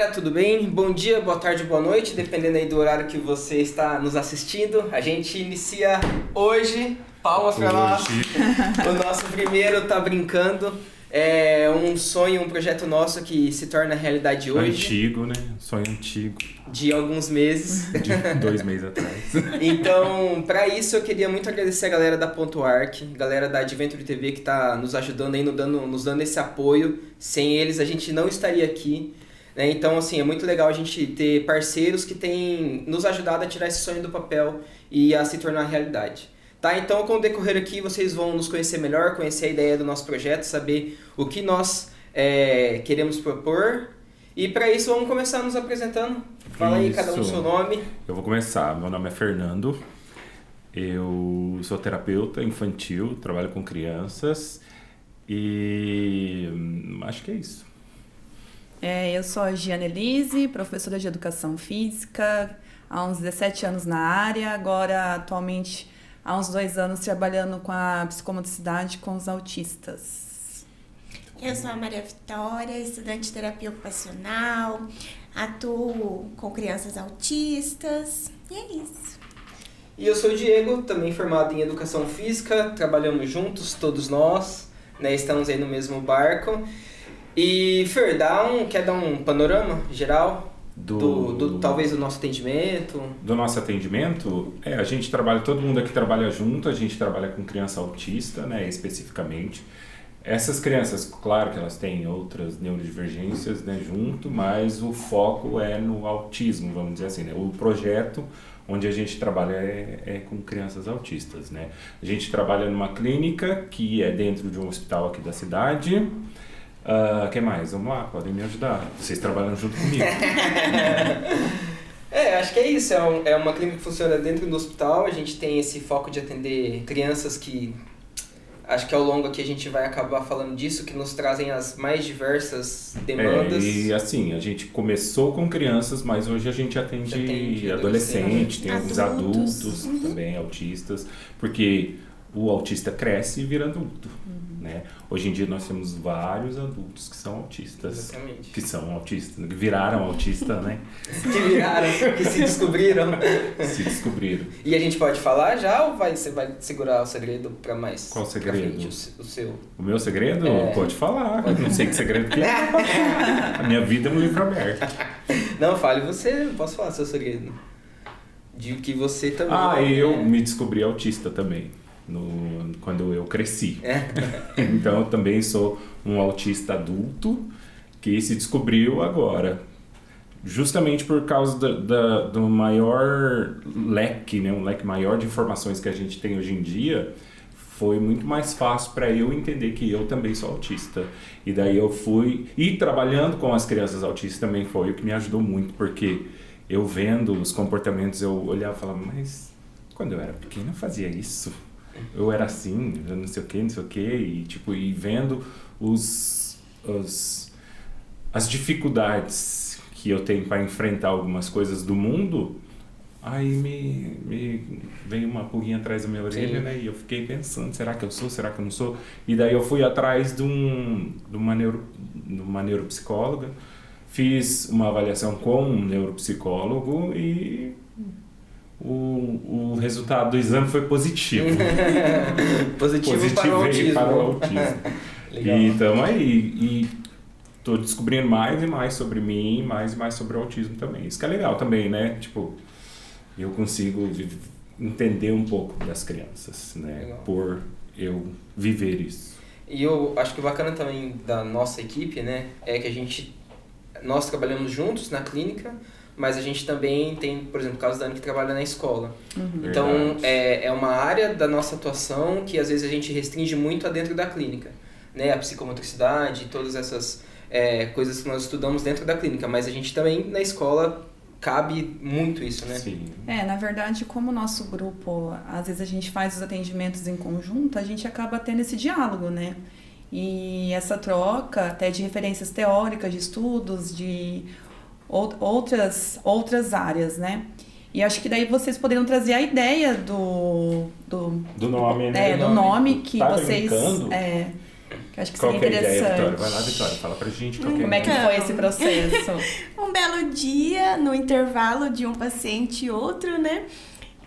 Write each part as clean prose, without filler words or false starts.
galera, tudo bem? Bom dia, boa tarde, boa noite, dependendo aí do horário que você está nos assistindo. A gente inicia hoje, palmas para nós, o nosso primeiro Tá Brincando. É um sonho, um projeto nosso que se torna realidade hoje. Antigo, né? Sonho antigo. De alguns meses. De 2 meses atrás. Então, para isso eu queria muito agradecer a galera da Ponto Arc, galera da Adventure TV que está nos ajudando aí, nos dando esse apoio. Sem eles a gente não estaria aqui. Né? Então, assim, é muito legal a gente ter parceiros que têm nos ajudado a tirar esse sonho do papel e a se tornar realidade. Tá, então com o decorrer aqui vocês vão nos conhecer melhor, conhecer a ideia do nosso projeto, saber o que nós queremos propor. E para isso vamos começar nos apresentando. Fala aí cada um o seu nome. Eu vou começar. Meu nome é Fernando. Eu sou terapeuta infantil, trabalho com crianças e acho que é isso. Eu sou a Giana Elise, professora de Educação Física, há uns 17 anos na área, agora atualmente há uns 2 anos trabalhando com a psicomotricidade com os autistas. Eu sou a Maria Vitória, estudante de terapia ocupacional, atuo com crianças autistas e é isso. E eu sou o Diego, também formado em Educação Física, trabalhamos juntos, todos nós, né, estamos aí no mesmo barco. E Fer, quer dar um panorama geral? Talvez do nosso atendimento. Do nosso atendimento, a gente trabalha, todo mundo aqui trabalha junto, a gente trabalha com criança autista, né, especificamente. Essas crianças, claro que elas têm outras neurodivergências, né, junto, mas o foco é no autismo, vamos dizer assim, né? O projeto onde a gente trabalha é com crianças autistas, né? A gente trabalha numa clínica que é dentro de um hospital aqui da cidade. Que mais? Vamos lá, podem me ajudar. Vocês trabalham junto comigo. Acho que é isso. É uma clínica que funciona dentro do hospital. A gente tem esse foco de atender crianças que... Acho que ao longo aqui a gente vai acabar falando disso, que nos trazem as mais diversas demandas. E assim, a gente começou com crianças, mas hoje a gente atende adolescente, tem alguns adultos também, autistas, porque o autista cresce e vira adulto. Né? Hoje em dia nós temos vários adultos que são autistas. Exatamente. Que são autistas, que viraram autista, né? que se descobriram. Se descobriram. E a gente pode falar já ou você vai segurar o segredo para mais? Qual segredo? Frente, o seu. O meu segredo? Pode falar. Não sei que segredo que é. A minha vida é um livro aberto. Não, fale você, posso falar seu segredo. De que você também... eu me descobri autista também. Quando eu cresci. Então eu também sou um autista adulto que se descobriu agora. Justamente por causa do maior leque, né? Um leque maior de informações que a gente tem hoje em dia, foi muito mais fácil para eu entender que eu também sou autista. E daí eu fui... E trabalhando com as crianças autistas também foi o que me ajudou muito, porque eu vendo os comportamentos, eu olhava e falava, mas quando eu era pequeno eu fazia isso. Eu era assim, não sei o que, e vendo as dificuldades que eu tenho para enfrentar algumas coisas do mundo, aí me veio uma pulguinha atrás da minha orelha, né? E eu fiquei pensando, será que eu sou, será que eu não sou? E daí eu fui atrás de uma neuropsicóloga, fiz uma avaliação com um neuropsicólogo e... O resultado do exame foi positivo. Positivo para o autismo. Legal. E estamos aí. E estou descobrindo mais e mais sobre mim, mais e mais sobre o autismo também. Isso que é legal também, né? Tipo, eu consigo entender um pouco das crianças, né? Legal. Por eu viver isso. E eu acho que o bacana também da nossa equipe, né? É que nós trabalhamos juntos na clínica, mas a gente também tem, por exemplo, o caso da Ana que trabalha na escola. Então, é uma área da nossa atuação que às vezes a gente restringe muito a dentro da clínica, né? A psicomotricidade, todas essas coisas que nós estudamos dentro da clínica, mas a gente também, na escola, cabe muito isso, né? Sim. Na verdade, como o nosso grupo, às vezes a gente faz os atendimentos em conjunto, a gente acaba tendo esse diálogo, né? E essa troca, até de referências teóricas, de estudos, de outras áreas, né? E acho que daí vocês poderiam trazer a ideia do nome, né? do nome que Tá vocês... brincando? Que eu acho que Qual seria que é a ideia, interessante. Vitória? Vai lá, Vitória, fala pra gente qual que é a Como é que ideia. foi esse processo? Um belo dia, no intervalo de um paciente e outro, né?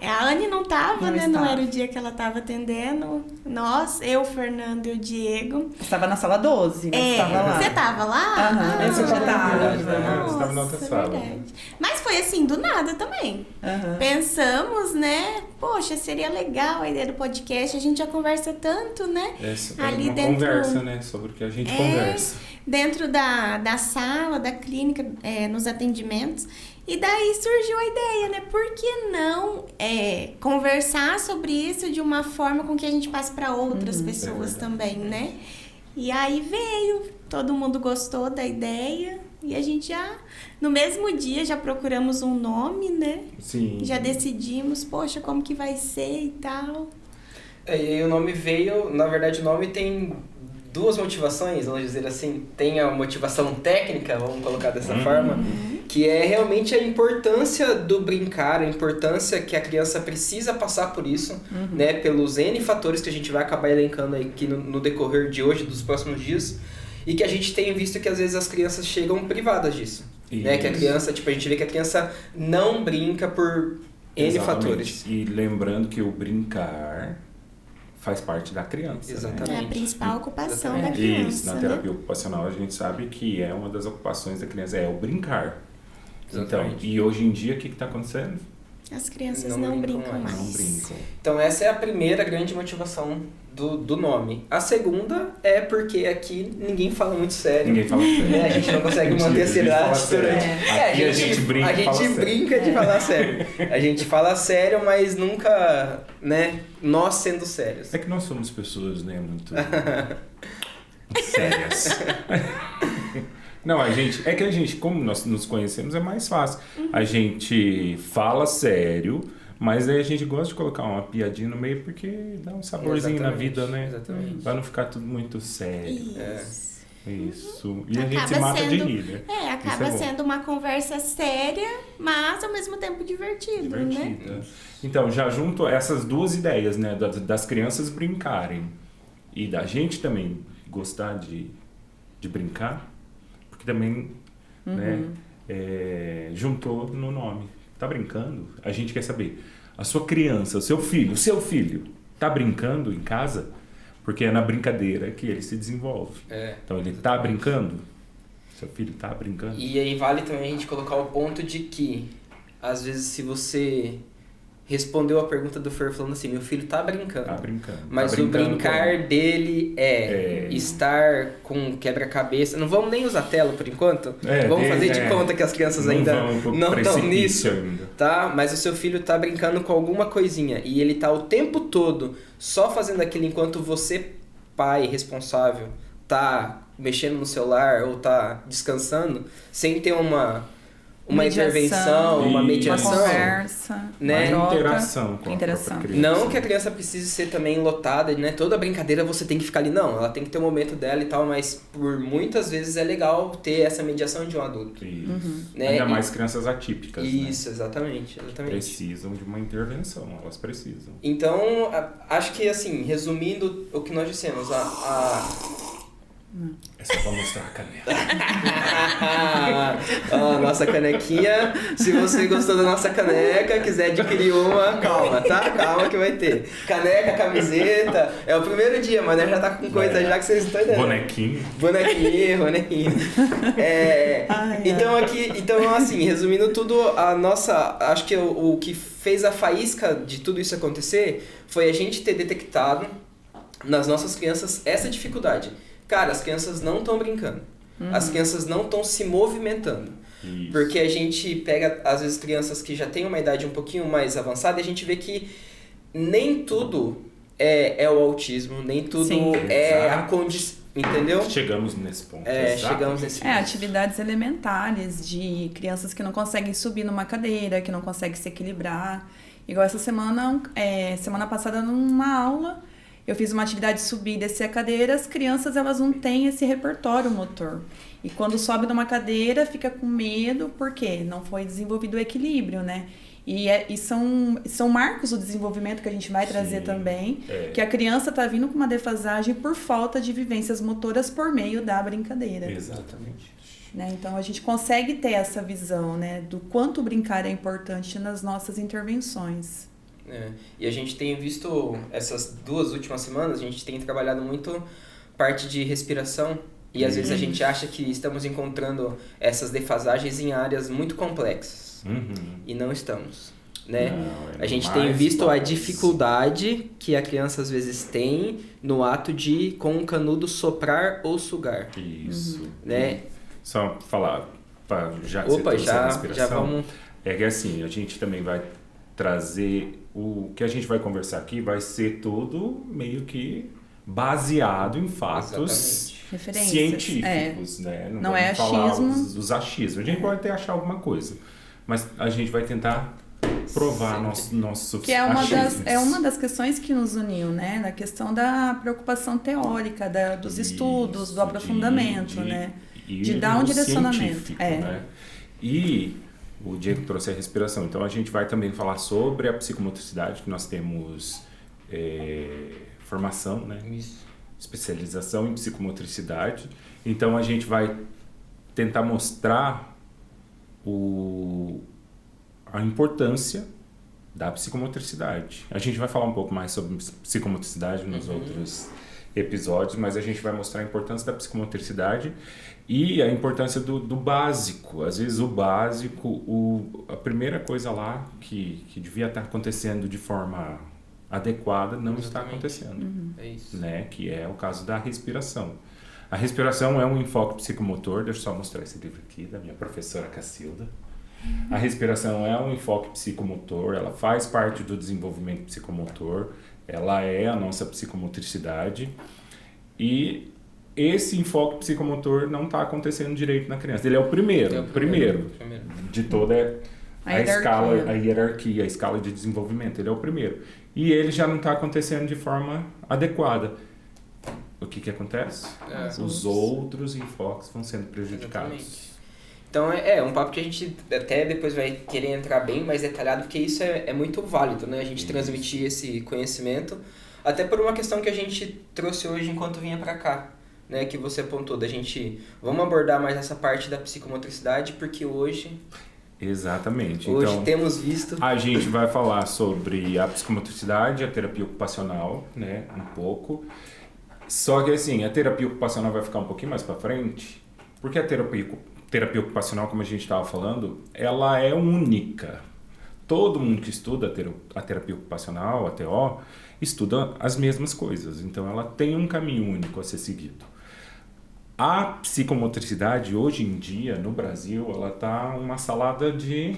A Anne não tava, Não né? Não estava. era o dia que ela tava atendendo. Nós, eu, o Fernando e o Diego. Você estava na sala 12, né? Você estava lá. Você tava lá? Aham, eu já tava. Verdade, né? Você tava na outra Nossa, sala. verdade. Mas foi assim, do nada também. Aham. Pensamos, né? Poxa, seria legal a ideia do podcast. A gente já conversa tanto, né? Essa é Ali uma dentro- conversa, né? Sobre o que a gente conversa. Dentro da sala, da clínica, nos atendimentos. E daí surgiu a ideia, né? Por que não conversar sobre isso de uma forma com que a gente passe para outras pessoas também, né? E aí veio, todo mundo gostou da ideia e a gente já, no mesmo dia, já procuramos um nome, né? Sim. Já decidimos, poxa, como que vai ser e tal. E aí o nome veio, na verdade o nome tem duas motivações, vamos dizer assim. Tem a motivação técnica, vamos colocar dessa forma, que é realmente a importância do brincar, a importância que a criança precisa passar por isso, né, pelos N fatores que a gente vai acabar elencando aí aqui no decorrer de hoje, dos próximos dias, e que a gente tem visto que às vezes as crianças chegam privadas disso, né, que a criança, tipo, a gente vê que a criança não brinca por N Exatamente. fatores. E lembrando que o brincar faz parte da criança. Exatamente. Né? É a principal ocupação Exatamente. da criança, Isso, na né? terapia ocupacional a gente sabe que é uma das ocupações da criança, é o brincar. Então, Exatamente. e hoje em dia o que está acontecendo? As crianças Não não brincam brincam mais. mais. Não brincam. Então essa é a primeira grande motivação do nome. A segunda é porque aqui ninguém fala muito sério. Ninguém fala sério. Né? A gente não consegue Mentira, manter a a gente seriedade fala sério. durante... Aqui a gente brinca a e fala gente sério. brinca de falar sério. A gente fala sério, mas nunca, né, nós sendo sérios. É que nós somos pessoas, né, muito sérias. Não, é que a gente, como nós nos conhecemos, é mais fácil. A gente fala sério, mas aí a gente gosta de colocar uma piadinha no meio porque dá um saborzinho na Exatamente, vida, né? exatamente. Pra não ficar tudo muito sério. Isso. Isso. E a gente Acaba se mata de sendo- rir, né? Acaba Isso é bom. sendo uma conversa séria, mas ao mesmo tempo divertido, né? Divertida. Então, já junto essas duas ideias, né? Das crianças brincarem e da gente também gostar de brincar, porque também, né? Juntou no nome. Tá brincando? A gente quer saber. A sua criança, o seu filho, tá brincando em casa? Porque é na brincadeira que ele se desenvolve. Então, ele tá brincando? Seu filho tá brincando? E aí vale também a gente colocar o ponto de que, às vezes, se você respondeu a pergunta do Fer falando assim, meu filho tá brincando. Tá brincando. Mas Tá o brincando brincar dele é estar com quebra-cabeça. Não vamos nem usar tela por enquanto. Vamos fazer de conta que as crianças ainda não estão nisso. Ainda. Tá? Mas o seu filho tá brincando com alguma coisinha e ele tá o tempo todo só fazendo aquilo enquanto você, pai responsável, tá mexendo no celular ou tá descansando, sem ter uma intervenção, uma Isso. mediação. Uma conversa, né? uma troca. Interação com a Interação. própria criança. Não que a criança precise ser também lotada, né? Toda brincadeira você tem que ficar ali. Não, ela tem que ter um momento dela e tal, mas por muitas vezes é legal ter essa mediação de um adulto. Isso. Né? Ainda E- mais crianças atípicas, Isso, exatamente. né? Exatamente. Precisam de uma intervenção, elas precisam. Então, acho que assim, resumindo o que nós dissemos, É só pra mostrar a caneta. a nossa canequinha. Se você gostou da nossa caneca, quiser adquirir uma, calma, tá? Calma que vai ter. Caneca, camiseta. É o primeiro dia, mas nós já tá com coisa já que vocês não estão entendendo. Bonequinho. Então, assim, resumindo tudo, acho que o que fez a faísca de tudo isso acontecer foi a gente ter detectado nas nossas crianças essa dificuldade. Cara, as crianças não estão brincando. As crianças não estão se movimentando. Isso. Porque a gente pega, às vezes, crianças que já têm uma idade um pouquinho mais avançada e a gente vê que nem tudo é o autismo, nem tudo Sim. é a Exato. condição. Entendeu? Chegamos nesse ponto. Chegamos nesse ponto. Atividades elementares de crianças que não conseguem subir numa cadeira, que não conseguem se equilibrar. Igual essa semana passada numa aula, eu fiz uma atividade de subir e descer a cadeira, as crianças elas não têm esse repertório motor. E quando sobe numa cadeira, fica com medo, porque não foi desenvolvido o equilíbrio, né? E são marcos do desenvolvimento que a gente vai trazer também, que a criança está vindo com uma defasagem por falta de vivências motoras por meio da brincadeira. Exatamente. Né? Então, a gente consegue ter essa visão, né, do quanto brincar é importante nas nossas intervenções. E a gente tem visto, essas 2 últimas semanas, a gente tem trabalhado muito parte de respiração. E às vezes a gente acha que estamos encontrando essas defasagens em áreas muito complexas. E não estamos. Né? Não, a gente tem visto a dificuldade que a criança às vezes tem no ato de, com um canudo, soprar ou sugar. Isso. Né? Só falar, já vamos... É que assim, a gente também vai trazer, o que a gente vai conversar aqui vai ser tudo meio que baseado em fatos científicos, né? Não é achismo. Os achismos. A gente pode até achar alguma coisa, mas a gente vai tentar provar nossos que é uma das questões que nos uniu, né? Na questão da preocupação teórica, dos estudos, do aprofundamento, né? De dar um direcionamento. Né? E o Diego trouxe a respiração. Então, a gente vai também falar sobre a psicomotricidade, que nós temos formação, né? Especialização em psicomotricidade. Então, a gente vai tentar mostrar a importância da psicomotricidade. A gente vai falar um pouco mais sobre psicomotricidade nos outros episódios, mas a gente vai mostrar a importância da psicomotricidade e a importância do básico. Às vezes o básico, a primeira coisa lá que devia estar acontecendo de forma adequada não está acontecendo. É isso. Né? Que é o caso da respiração. A respiração é um enfoque psicomotor. Deixa eu só mostrar esse livro aqui da minha professora Cacilda. A respiração é um enfoque psicomotor, ela faz parte do desenvolvimento psicomotor, ela é a nossa psicomotricidade e esse enfoque psicomotor não está acontecendo direito na criança. Ele é o primeiro de toda a escala, a hierarquia, a escala de desenvolvimento. Ele é o primeiro. E ele já não está acontecendo de forma adequada. O que acontece? Os outros enfoques vão sendo prejudicados. Exatamente. Então é um papo que a gente até depois vai querer entrar bem mais detalhado, porque isso é muito válido, né? A gente transmitir esse conhecimento, até por uma questão que a gente trouxe hoje enquanto vinha pra cá, né? Que você apontou, da gente... Vamos abordar mais essa parte da psicomotricidade, porque hoje... Exatamente. Hoje então, temos visto... A gente vai falar sobre a psicomotricidade, a terapia ocupacional, né? Um pouco. Só que assim, a terapia ocupacional vai ficar um pouquinho mais pra frente, porque a terapia ocupacional, como a gente estava falando, ela é única. Todo mundo que estuda a terapia ocupacional, a TO, estuda as mesmas coisas. Então, ela tem um caminho único a ser seguido. A psicomotricidade, hoje em dia, no Brasil, ela está uma salada de...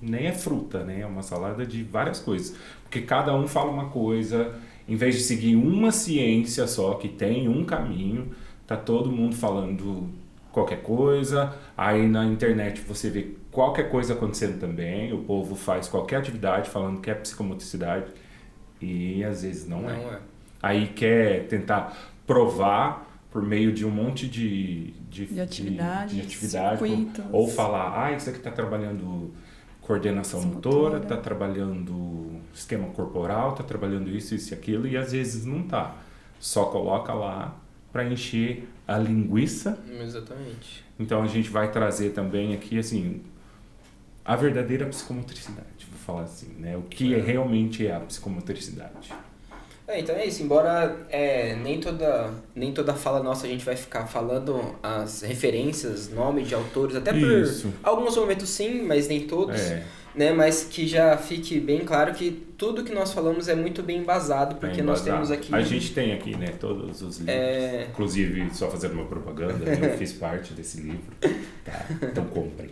Nem é fruta, né? É uma salada de várias coisas. Porque cada um fala uma coisa, em vez de seguir uma ciência só, que tem um caminho, tá todo mundo falando... qualquer coisa, aí na internet você vê qualquer coisa acontecendo também, o povo faz qualquer atividade falando que é psicomotricidade e às vezes não é. Aí quer tentar provar por meio de um monte de atividade ou falar, isso aqui está trabalhando coordenação motora, está trabalhando esquema corporal, está trabalhando isso e aquilo, e às vezes não está. Só coloca lá para encher a linguiça. Exatamente. Então a gente vai trazer também aqui assim a verdadeira psicomotricidade, vou falar assim, né? O que realmente é a psicomotricidade. Então é isso, embora nem toda fala nossa a gente vai ficar falando as referências, nome de autores, até por alguns momentos sim, mas nem todos. Né, mas que já fique bem claro que tudo que nós falamos é muito bem embasado, porque nós temos aqui... A gente tem aqui, né, todos os livros, inclusive, só fazendo uma propaganda, eu fiz parte desse livro, tá? Então comprem.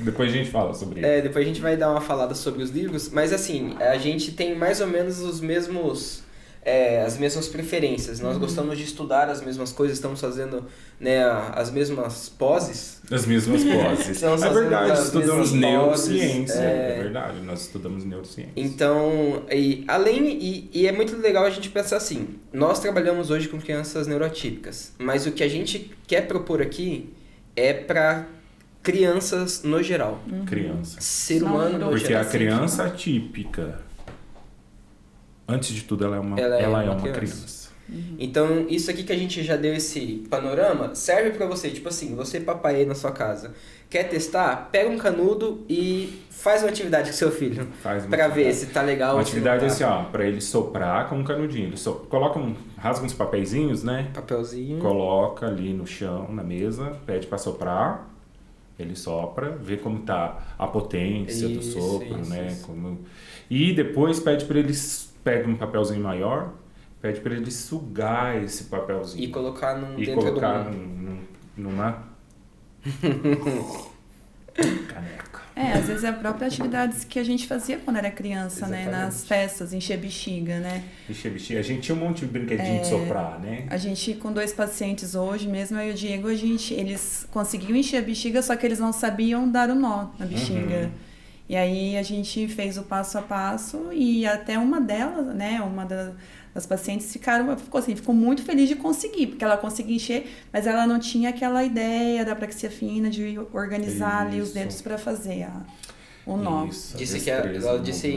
Depois a gente fala sobre isso. Depois a gente vai dar uma falada sobre os livros, mas assim, a gente tem mais ou menos os mesmos... as mesmas preferências. Nós gostamos de estudar as mesmas coisas, estamos fazendo, né, as mesmas poses. As mesmas poses. É verdade, estudamos neurociência. É verdade, nós estudamos neurociência. Então, e é muito legal a gente pensar assim, nós trabalhamos hoje com crianças neuroatípicas, mas o que a gente quer propor aqui é para crianças no geral. Criança. Ser humano no Porque geral. a criança atípica, antes de tudo, ela é uma criança. Então, isso aqui que a gente já deu esse panorama, serve pra você, tipo assim, você papai aí na sua casa, quer testar? Pega um canudo e faz uma atividade com seu filho, pra ver se tá legal Uma ou se não atividade tá. assim, ó, pra ele soprar com um canudinho. Ele rasga uns papeizinhos, né? Papelzinho. Coloca ali no chão, na mesa, pede pra soprar, ele sopra, vê como tá a potência do sopro, né? Como... E depois pede pra eles, pega um papelzinho maior, pede pra ele sugar esse papelzinho. E colocar numa caneca. Às vezes é a própria atividade que a gente fazia quando era criança, né? Exatamente. Nas festas, encher bexiga, né? Encher bexiga. A gente tinha um monte de brinquedinho de soprar, né? A gente, com 2 pacientes hoje, mesmo eu e o Diego, eles conseguiam encher a bexiga, só que eles não sabiam dar o nó na bexiga. E aí a gente fez o passo a passo e até uma delas, né, das pacientes ficou muito feliz de conseguir, porque ela conseguia encher, mas ela não tinha aquela ideia da praxia fina de organizar ali os dedos para fazer o nó. Isso,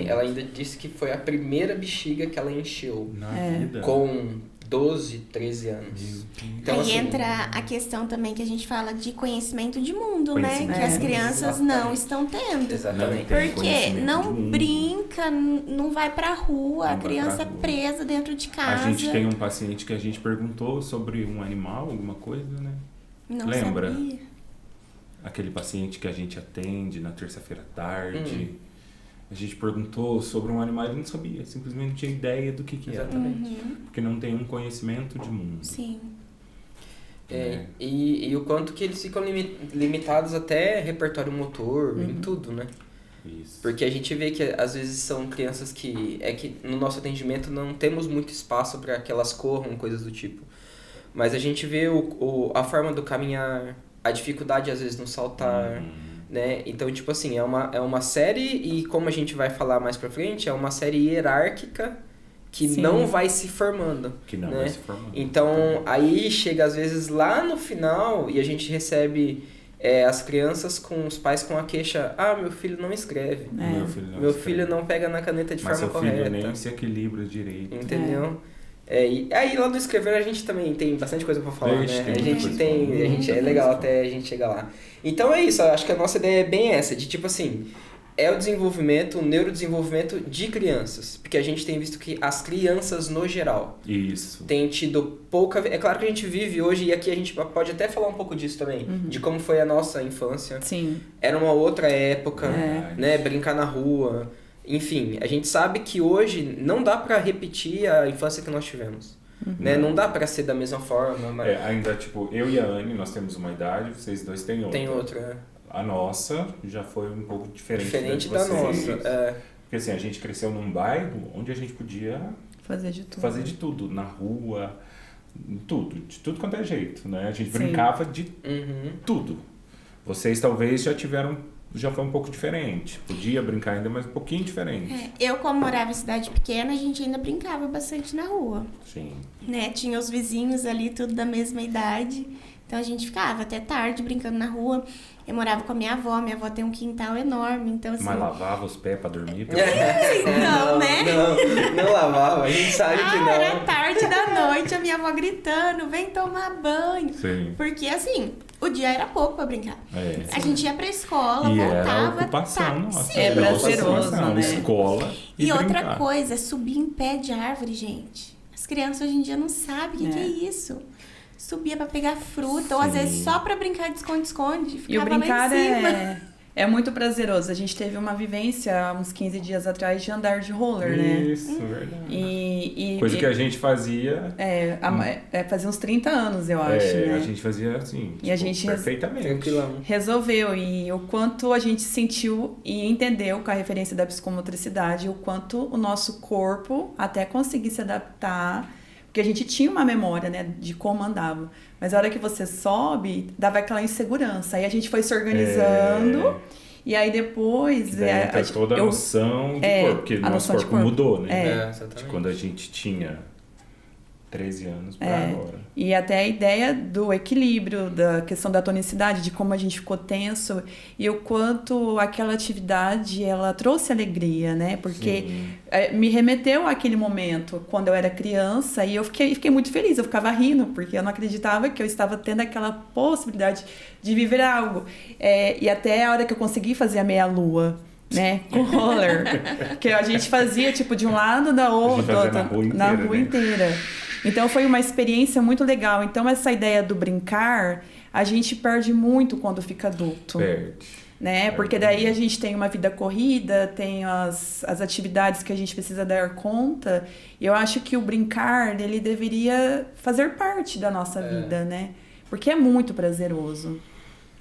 ela ainda disse que foi a primeira bexiga que ela encheu na vida. com 12, 13 anos. Então, Aí assim, entra a questão também que a gente fala de conhecimento de mundo, né? Que as É, crianças não estão tendo. Exatamente. Porque não brinca, não vai pra rua, a criança é presa dentro de casa. A gente tem um paciente que a gente perguntou sobre um animal, alguma coisa, né? Não Lembra? sabia. Aquele paciente que a gente atende na terça-feira à tarde. A gente perguntou sobre um animal e ele não sabia, simplesmente não tinha ideia do que era. Exatamente. Porque não tem um conhecimento de mundo. Sim. E o quanto que eles ficam limitados até repertório motor, em tudo, né? Isso. Porque a gente vê que às vezes são crianças que no nosso atendimento não temos muito espaço para que elas corram, coisas do tipo. Mas a gente vê a forma do caminhar, a dificuldade às vezes no saltar, né? Então, tipo assim, é uma série, e como a gente vai falar mais pra frente, é uma série hierárquica que Sim. não vai se formando. Que não né? vai se formando. Então, aí chega às vezes lá no final e a gente recebe as crianças com os pais com a queixa: meu filho não escreve. Meu filho não pega na caneta de Mas forma seu filho correta. nem se equilibra direito. Entendeu? E aí lá no escrever a gente também tem bastante coisa pra falar, Vixe, né? tem muita coisa. É legal até a gente chegar lá. Então é isso, eu acho que a nossa ideia é bem essa, de tipo assim, o neurodesenvolvimento de crianças. Porque a gente tem visto que as crianças no geral Isso. têm tido pouca... É claro que a gente vive hoje, e aqui a gente pode até falar um pouco disso também, de como foi a nossa infância. Sim. Era uma outra época, né? Brincar na rua... Enfim, a gente sabe que hoje não dá pra repetir a infância que nós tivemos. Né? Não dá pra ser da mesma forma. Mas... ainda, tipo, eu e a Anne, nós temos uma idade, vocês dois têm outra. Tem outra. A nossa já foi um pouco diferente da vocês. nossa. Porque assim, a gente cresceu num bairro onde a gente podia Fazer de tudo. Na rua, de tudo quanto é jeito, né? A gente brincava de tudo. Vocês talvez já foi um pouco diferente. Podia brincar ainda, mas um pouquinho diferente. Eu, como morava em cidade pequena, a gente ainda brincava bastante na rua. Sim. Né? Tinha os vizinhos ali, tudo da mesma idade. Então a gente ficava até tarde brincando na rua. Eu morava com a minha avó tem um quintal enorme, então assim... Mas lavava os pés pra dormir? Não, né? Não lavava, a gente sabe que não. Era tarde da noite, a minha avó gritando, vem tomar banho. Sim. Porque assim, o dia era pouco pra brincar. A gente ia pra escola, E voltava... era a ocupação nossa. Sim. É prazeroso, né? Escola E outra brincar. coisa, subir em pé de árvore, gente. As crianças hoje em dia não sabem o que é isso. Subia pra pegar fruta, ou às vezes só pra brincar de esconde-esconde. E o Ficava brincar lá em cima. é muito prazeroso. A gente teve uma vivência há uns 15 dias atrás de andar de roller, né? Isso, verdade. Coisa E que a gente fazia... fazia uns 30 anos, eu acho, né? A gente fazia assim, E a gente perfeitamente. Tranquilão. resolveu, e o quanto a gente sentiu e entendeu com a referência da psicomotricidade, o quanto o nosso corpo até conseguir se adaptar, porque a gente tinha uma memória, né, de como andava, mas a hora que você sobe, dava aquela insegurança, aí a gente foi se organizando, e aí depois... Entra toda a noção de corpo, porque o nosso corpo mudou, né? Exatamente. De quando a gente tinha 13 anos para agora. E até a ideia do equilíbrio, da questão da tonicidade, de como a gente ficou tenso e o quanto aquela atividade ela trouxe alegria, né? Porque me remeteu àquele momento quando eu era criança e eu fiquei muito feliz, eu ficava rindo, porque eu não acreditava que eu estava tendo aquela possibilidade de viver algo. E até a hora que eu consegui fazer a meia-lua, né, com roller, que a gente fazia tipo de um lado da outra, na rua inteira. Então foi uma experiência muito legal. Então essa ideia do brincar, a gente perde muito quando fica adulto. Né? Porque daí a gente tem uma vida corrida, tem as atividades que a gente precisa dar conta. E eu acho que o brincar, ele deveria fazer parte da nossa vida, né? Porque é muito prazeroso.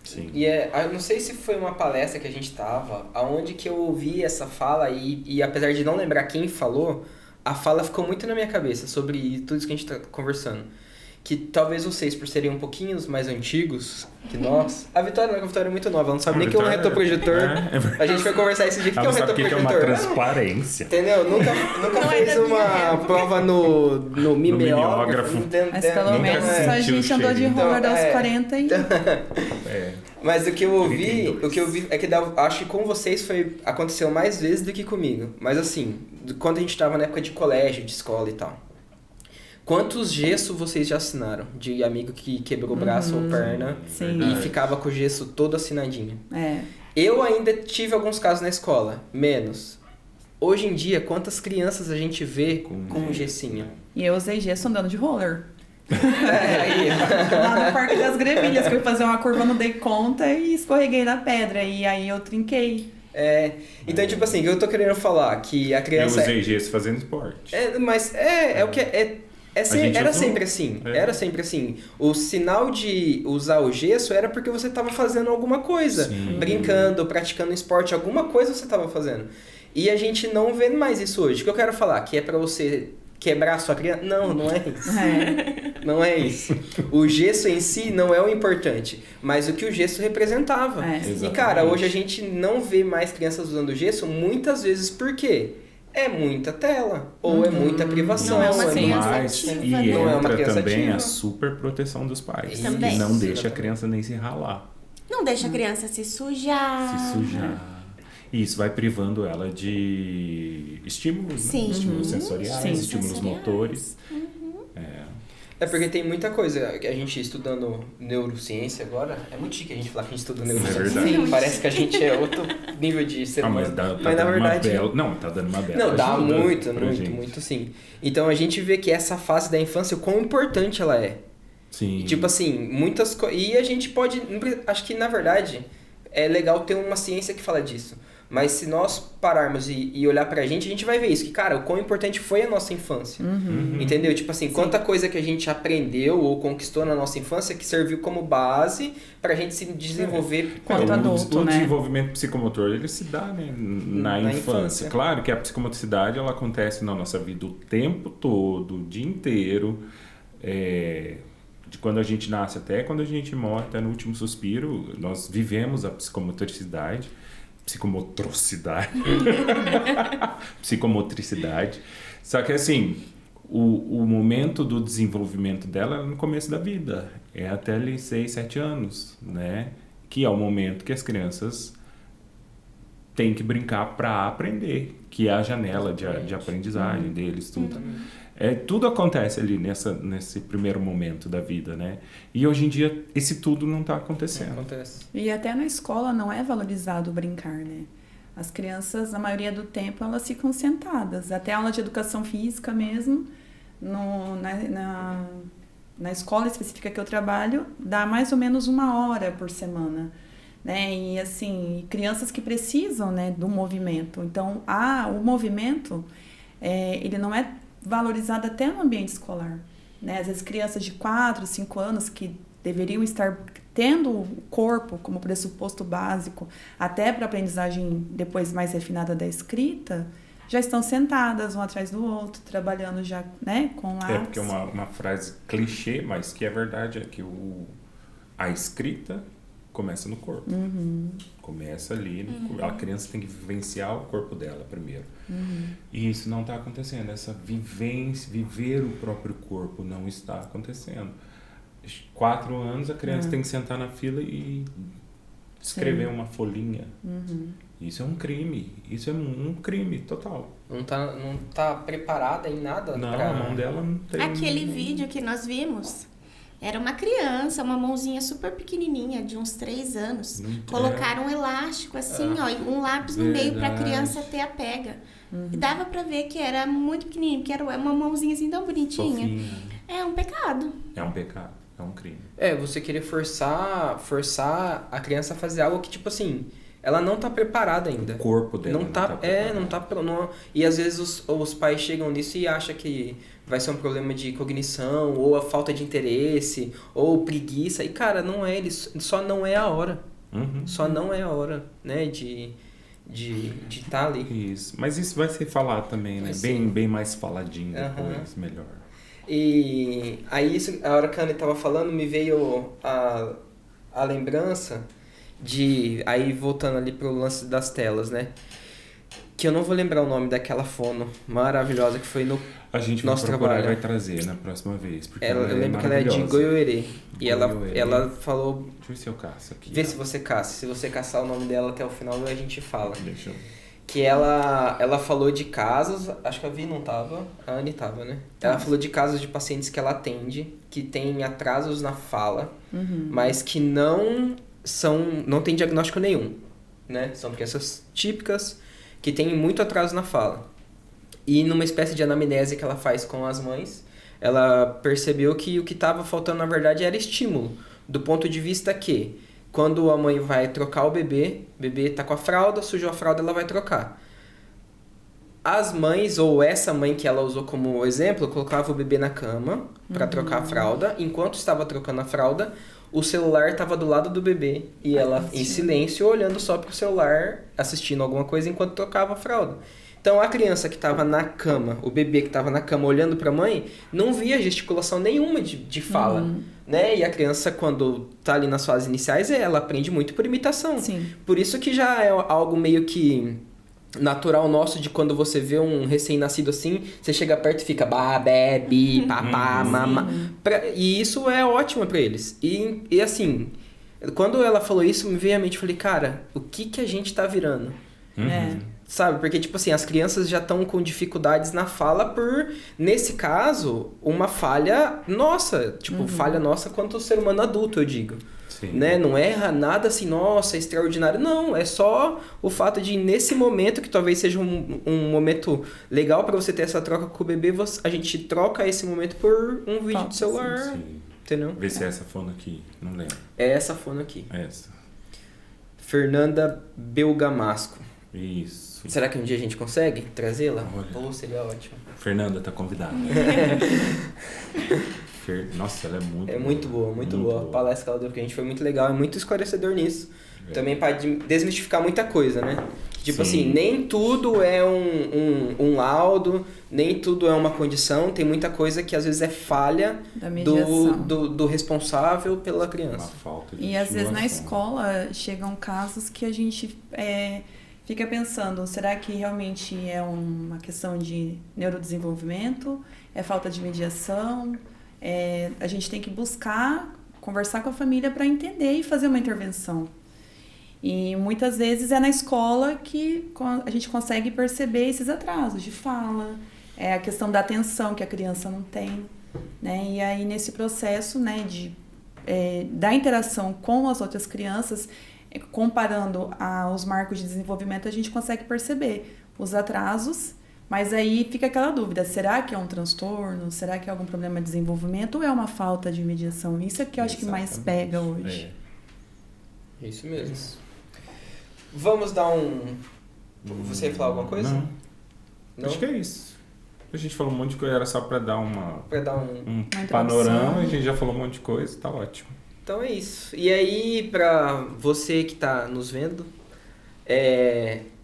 Sim. E eu não sei se foi uma palestra que a gente tava, aonde que eu ouvi essa fala e apesar de não lembrar quem falou, a fala ficou muito na minha cabeça sobre tudo isso que a gente tá conversando. Que talvez vocês, por serem um pouquinho mais antigos que nós... A Vitória é muito nova, ela não sabe nem o que é um retroprojetor. A gente foi conversar esse dia, o que é um retroprojetor? É uma transparência. Entendeu? Nunca fez uma prova no mimeógrafo. Mas pelo menos a gente andou de roller aos 40 e... Mas o que eu ouvi é que acho que com vocês aconteceu mais vezes do que comigo. Mas assim, quando a gente tava na época de colégio, de escola e tal. Quantos gesso vocês já assinaram? De amigo que quebrou o braço ou perna e ficava com o gesso todo assinadinho. Eu ainda tive alguns casos na escola, menos. Hoje em dia, quantas crianças a gente vê com um gessinho? E eu usei gesso andando de roller. Lá no Parque das Grevilhas, que eu fui fazer uma curva, não dei conta e escorreguei na pedra. E aí eu trinquei. Então, tipo assim, eu tô querendo falar que a criança... Eu usei gesso fazendo esporte. Mas o que era sempre assim. Era sempre assim. O sinal de usar o gesso era porque você estava fazendo alguma coisa. Sim. Brincando, praticando esporte, alguma coisa você estava fazendo. E a gente não vê mais isso hoje. O que eu quero falar? Que é pra você quebrar a sua criança? Não é isso. Não é isso. O gesso em si não é o importante, mas o que o gesso representava. E cara, hoje a gente não vê mais crianças usando gesso muitas vezes por quê? É muita tela, ou é muita privação. Não é uma Mas entra também a super proteção dos pais. Também. Que não deixa a criança nem se ralar. Não deixa a criança se sujar. E isso vai privando ela de estímulos, né? Estímulos sensoriais, estímulos motores. É porque tem muita coisa que a gente estudando neurociência agora, é muito chique a gente falar que a gente estuda neurociência. É verdade. Parece que a gente é outro nível de ser humano. Mas na verdade... tá dando uma bela Não, dá ajuda muito sim. Então a gente vê que essa fase da infância, o quão importante ela é. Sim. Tipo assim, muitas coisas... E a gente pode... Acho que, na verdade, é legal ter uma ciência que fala disso. Mas se nós pararmos e olhar pra gente, a gente vai ver isso. Que, cara, o quão importante foi a nossa infância. Entendeu? Tipo assim, quanta coisa que a gente aprendeu ou conquistou na nossa infância que serviu como base pra gente se desenvolver quanto adulto, o né? desenvolvimento psicomotor, ele se dá, né, na infância. Claro que a psicomotricidade, ela acontece na nossa vida o tempo todo, o dia inteiro. De quando a gente nasce até quando a gente morre, até no último suspiro, nós vivemos a psicomotricidade. Psicomotricidade. Só que assim, o momento do desenvolvimento dela é no começo da vida. É até ali 6, 7 anos, né? Que é o momento que as crianças têm que brincar para aprender. Que é a janela de aprendizagem deles, tudo. Tudo acontece ali nesse primeiro momento da vida, né? E hoje em dia, esse tudo não está acontecendo. Não acontece. E até na escola não é valorizado brincar, né? As crianças, na maioria do tempo, elas ficam sentadas. Até a aula de educação física mesmo, na escola específica que eu trabalho, dá mais ou menos 1 hora por semana. Né? E assim, crianças que precisam, né, do movimento. Então, o movimento, ele não é valorizado até no ambiente escolar, né? Às vezes crianças de 4, 5 anos que deveriam estar tendo o corpo como pressuposto básico até para a aprendizagem depois mais refinada da escrita, já estão sentadas um atrás do outro, trabalhando já, né, com lápis. Porque uma frase clichê, mas que é verdade, é que a escrita começa no corpo. Começa ali, a criança tem que vivenciar o corpo dela primeiro. E isso não está acontecendo. Essa vivência, viver o próprio corpo não está acontecendo. 4 anos a criança tem que sentar na fila e escrever uma folhinha. Isso é um crime. Isso é um crime total. Não tá preparada em nada? Não, a mão dela não tem... Aquele vídeo que nós vimos, era uma criança, uma mãozinha super pequenininha, de uns 3 anos. Colocaram um elástico assim, ó, e um lápis no meio pra criança ter a pega. E dava pra ver que era muito pequenininho, que era uma mãozinha assim tão bonitinha. Fofinha. É um pecado. É um pecado. É um crime. Você querer forçar a criança a fazer algo que, tipo assim, ela não tá preparada ainda. O corpo dela não tá preparado. E às vezes os pais chegam nisso e acham que vai ser um problema de cognição, ou a falta de interesse, ou preguiça. E, cara, não é, só não é a hora. Só não é a hora, né, de estar ali. Isso. Mas isso vai ser falado também, né? Bem mais faladinho depois, melhor. E aí, a hora que a Ana estava falando, me veio a lembrança de... Aí, voltando ali pro lance das telas, né? Que eu não vou lembrar o nome daquela fono maravilhosa que foi no a gente nosso trabalho. trabalho. Vai trazer na próxima vez. Porque eu lembro que ela é de Goiôerê. E ela falou... Deixa eu ver se eu caço aqui. Vê se você caça. Se você caçar o nome dela até o final, a gente fala. Deixa eu... Que ela falou de casos, acho que a Vi não tava, a Anne tava, né? Ela falou de casos de pacientes que ela atende, que tem atrasos na fala, mas que não tem diagnóstico nenhum, né? São crianças típicas que têm muito atraso na fala. E numa espécie de anamnese que ela faz com as mães, ela percebeu que o que estava faltando, na verdade, era estímulo, do ponto de vista que... Quando a mãe vai trocar o bebê tá com a fralda, sujou a fralda, ela vai trocar. As mães, ou essa mãe que ela usou como exemplo, colocava o bebê na cama para trocar a fralda. Enquanto estava trocando a fralda, o celular estava do lado do bebê. E ela, em silêncio, olhando só pro celular, assistindo alguma coisa enquanto trocava a fralda. Então, a criança que estava na cama, o bebê que estava na cama olhando para a mãe, não via gesticulação nenhuma de fala, né? E a criança, quando está ali nas fases iniciais, ela aprende muito por imitação. Sim. Por isso que já é algo meio que natural nosso de quando você vê um recém-nascido assim, você chega perto e fica ba, bé, bi, papá, mamá. E isso é ótimo para eles. E assim, quando ela falou isso, me veio à mente, eu falei, cara, o que a gente tá virando? Sabe? Porque, tipo assim, as crianças já estão com dificuldades na fala por, nesse caso, uma falha nossa. Tipo, falha nossa quanto ser humano adulto, eu digo. Sim. Né? Não é nada assim, nossa, extraordinário. Não, é só o fato de, nesse momento, que talvez seja um momento legal para você ter essa troca com o bebê, a gente troca esse momento por um vídeo de celular. Sim. Entendeu? Vê se é essa fono aqui, não lembro. É essa fono aqui. É essa. Fernanda Belgamasco. Isso. Será que um dia a gente consegue trazê-la? Olha. Pô, seria ótimo. Fernanda tá convidada. Nossa, ela é muito boa. É muito boa, muito boa. A palestra que ela deu pra gente foi muito legal, é muito esclarecedor nisso. Também para desmistificar muita coisa, né? Tipo assim, nem tudo é um laudo, nem tudo é uma condição, tem muita coisa que às vezes é falha do responsável pela criança. Uma falta de E às vezes na estimulação. escola chegam casos que a gente fica pensando, será que realmente é uma questão de neurodesenvolvimento? É falta de mediação? A gente tem que buscar, conversar com a família para entender e fazer uma intervenção. E muitas vezes é na escola que a gente consegue perceber esses atrasos de fala, a questão da atenção que a criança não tem, né? E aí nesse processo, né, da interação com as outras crianças, comparando aos marcos de desenvolvimento, a gente consegue perceber os atrasos, mas aí fica aquela dúvida, será que é um transtorno? Será que é algum problema de desenvolvimento ou é uma falta de mediação? Isso é que eu acho que mais pega hoje. É isso mesmo. Vamos dar Você ia falar alguma coisa? Não? Acho que é isso. A gente falou um monte de coisa, era só pra dar um panorama, a gente já falou um monte de coisa, tá ótimo. Então é isso. E aí, pra você que tá nos vendo,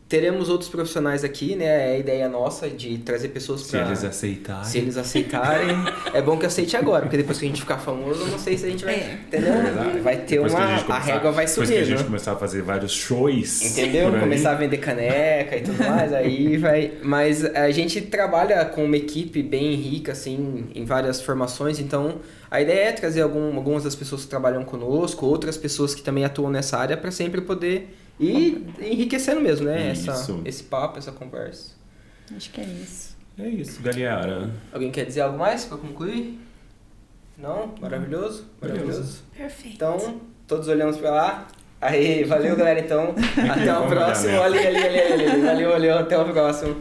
teremos outros profissionais aqui, né? É a ideia nossa de trazer pessoas para... Se eles aceitarem. Se eles aceitarem. É bom que aceite agora, porque depois que a gente ficar famoso, eu não sei se a gente vai... Entendeu? Vai ter depois a régua vai subir, depois que a gente né? começar a fazer vários shows. Entendeu? Começar a vender caneca e tudo mais, aí vai... Mas a gente trabalha com uma equipe bem rica, assim, em várias formações, então a ideia é trazer algumas das pessoas que trabalham conosco, outras pessoas que também atuam nessa área, para sempre poder ir enriquecendo mesmo, né? Esse papo, essa conversa. Acho que é isso. É isso, galera. Alguém quer dizer algo mais para concluir? Não? Maravilhoso? Maravilhoso. Perfeito. Então, todos olhamos para lá. Aí, valeu, galera, então. Até o Vamos próximo. olhar, né? Ali. Valeu, até o próximo.